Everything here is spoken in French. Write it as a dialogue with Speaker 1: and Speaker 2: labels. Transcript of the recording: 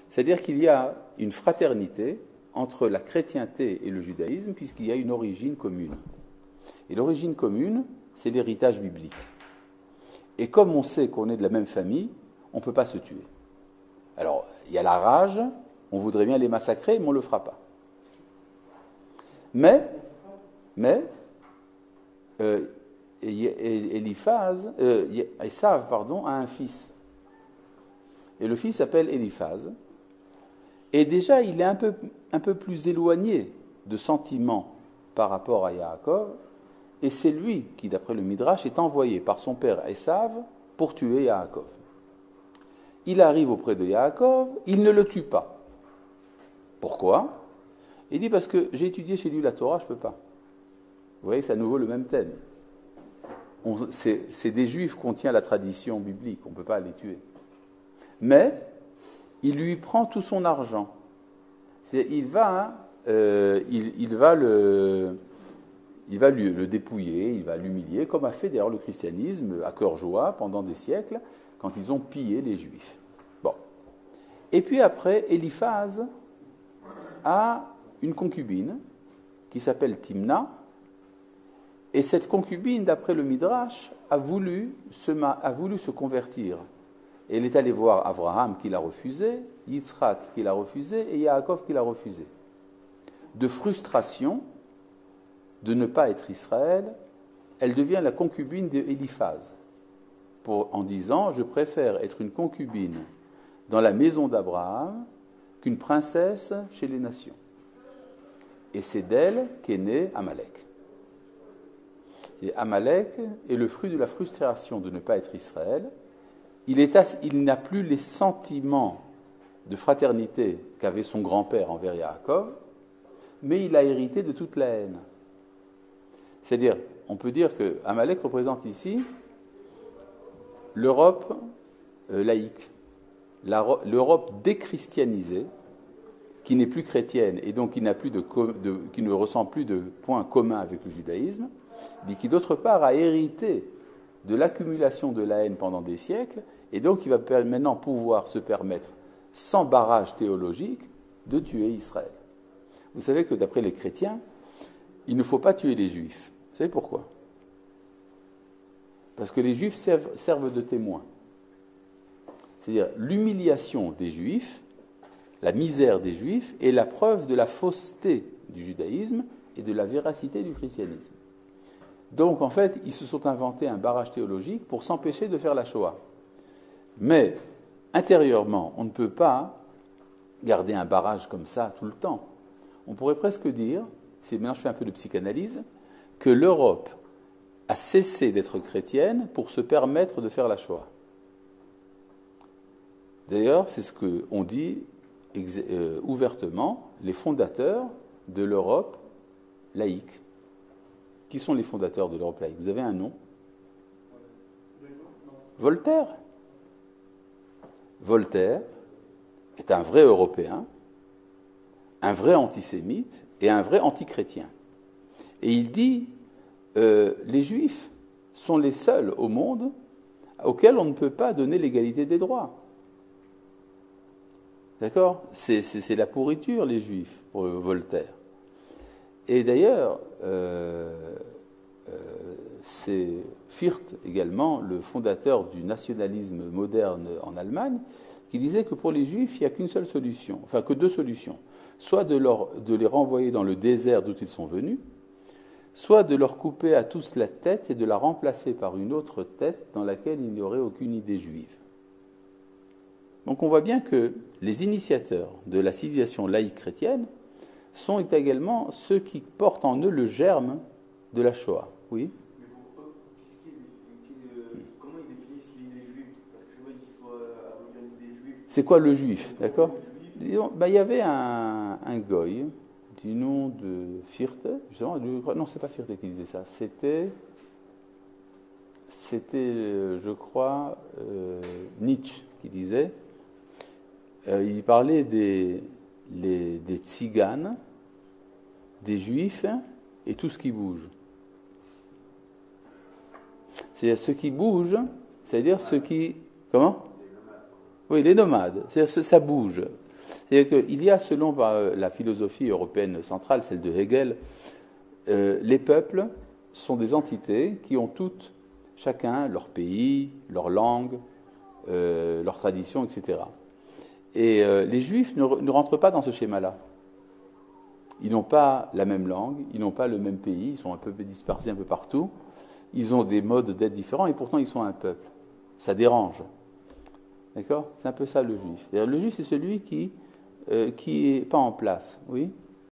Speaker 1: C'est-à-dire qu'il y a une fraternité entre la chrétienté et le judaïsme, puisqu'il y a une origine commune. Et l'origine commune, c'est l'héritage biblique. Et comme on sait qu'on est de la même famille, on ne peut pas se tuer. Alors, il y a la rage, on voudrait bien les massacrer, mais on ne le fera pas. Mais Ésav a un fils. Et le fils s'appelle Éliphaz. Et déjà, il est un peu plus éloigné de sentiments par rapport à Yaakov. Et c'est lui qui, d'après le Midrash, est envoyé par son père Ésav pour tuer Yaakov. Il arrive auprès de Yaakov, il ne le tue pas. Pourquoi ? Il dit parce que j'ai étudié chez lui la Torah, je ne peux pas. Vous voyez, c'est à nouveau le même thème. C'est des Juifs qu'on tient à la tradition biblique, on ne peut pas les tuer. Mais il lui prend tout son argent. Il va le dépouiller, il va l'humilier, comme a fait d'ailleurs le christianisme à cœur joie pendant des siècles, quand ils ont pillé les Juifs. Bon. Et puis après, Éliphaz a une concubine qui s'appelle Timna, et cette concubine, d'après le Midrash, a voulu se convertir. Et elle est allée voir Abraham qui l'a refusé, Yitzhak qui l'a refusé et Yaakov qui l'a refusé. De frustration de ne pas être Israël, elle devient la concubine d'Éliphaz, en disant « Je préfère être une concubine dans la maison d'Abraham qu'une princesse chez les nations. » Et c'est d'elle qu'est né Amalek. Et Amalek est le fruit de la frustration de ne pas être Israël. Il n'a plus les sentiments de fraternité qu'avait son grand-père envers Yaakov, mais il a hérité de toute la haine. C'est-à-dire, on peut dire que Amalek représente ici l'Europe laïque, l'Europe déchristianisée, qui n'est plus chrétienne et donc qui ne ressent plus de points communs avec le judaïsme, mais qui d'autre part a hérité de l'accumulation de la haine pendant des siècles, et donc il va maintenant pouvoir se permettre, sans barrage théologique, de tuer Israël. Vous savez que d'après les chrétiens, il ne faut pas tuer les Juifs. Vous savez pourquoi ? Parce que les Juifs servent de témoins. C'est-à-dire l'humiliation des Juifs, la misère des Juifs, est la preuve de la fausseté du judaïsme et de la véracité du christianisme. Donc, en fait, ils se sont inventés un barrage théologique pour s'empêcher de faire la Shoah. Mais, intérieurement, on ne peut pas garder un barrage comme ça tout le temps. On pourrait presque dire, maintenant je fais un peu de psychanalyse, que l'Europe a cessé d'être chrétienne pour se permettre de faire la Shoah. D'ailleurs, c'est ce qu'ont dit ouvertement les fondateurs de l'Europe laïque. Qui sont les fondateurs de l'Europe laïque ? Vous avez un nom ? Voltaire. Voltaire est un vrai Européen, un vrai antisémite et un vrai antichrétien. Et il dit, les Juifs sont les seuls au monde auxquels on ne peut pas donner l'égalité des droits. D'accord ? C'est la pourriture, les Juifs, pour Voltaire. Et d'ailleurs, c'est Fichte également, le fondateur du nationalisme moderne en Allemagne, qui disait que pour les Juifs, il n'y a qu'une seule solution, enfin que deux solutions. Soit de les renvoyer dans le désert d'où ils sont venus, soit de leur couper à tous la tête et de la remplacer par une autre tête dans laquelle il n'y aurait aucune idée juive. Donc on voit bien que les initiateurs de la civilisation laïque chrétienne sont également ceux qui portent en eux le germe de la Shoah. Oui.
Speaker 2: Mais pour eux, comment ils définissent l'idée juive ? Parce que je vois qu'il faut abolir l'idée juive.
Speaker 1: C'est quoi le juif, d'accord ? Disons, il y avait un goy du nom de Fichte, justement, non, c'est pas Fichte qui disait ça, c'était je crois, Nietzsche qui disait, il parlait des tziganes, des juifs et tout ce qui bouge. C'est-à-dire ce qui bouge, c'est-à-dire ce qui... Comment ? Oui, les nomades. C'est-à-dire ça bouge. C'est-à-dire qu'il y a, selon la philosophie européenne centrale, celle de Hegel, les peuples sont des entités qui ont toutes, chacun, leur pays, leur langue, leur tradition, etc. Et les Juifs ne rentrent pas dans ce schéma-là. Ils n'ont pas la même langue, ils n'ont pas le même pays, ils sont un peu dispersés un peu partout, ils ont des modes d'être différents et pourtant ils sont un peuple. Ça dérange. D'accord ? C'est un peu ça le Juif. Le Juif, c'est celui qui n'est pas en place. Oui ?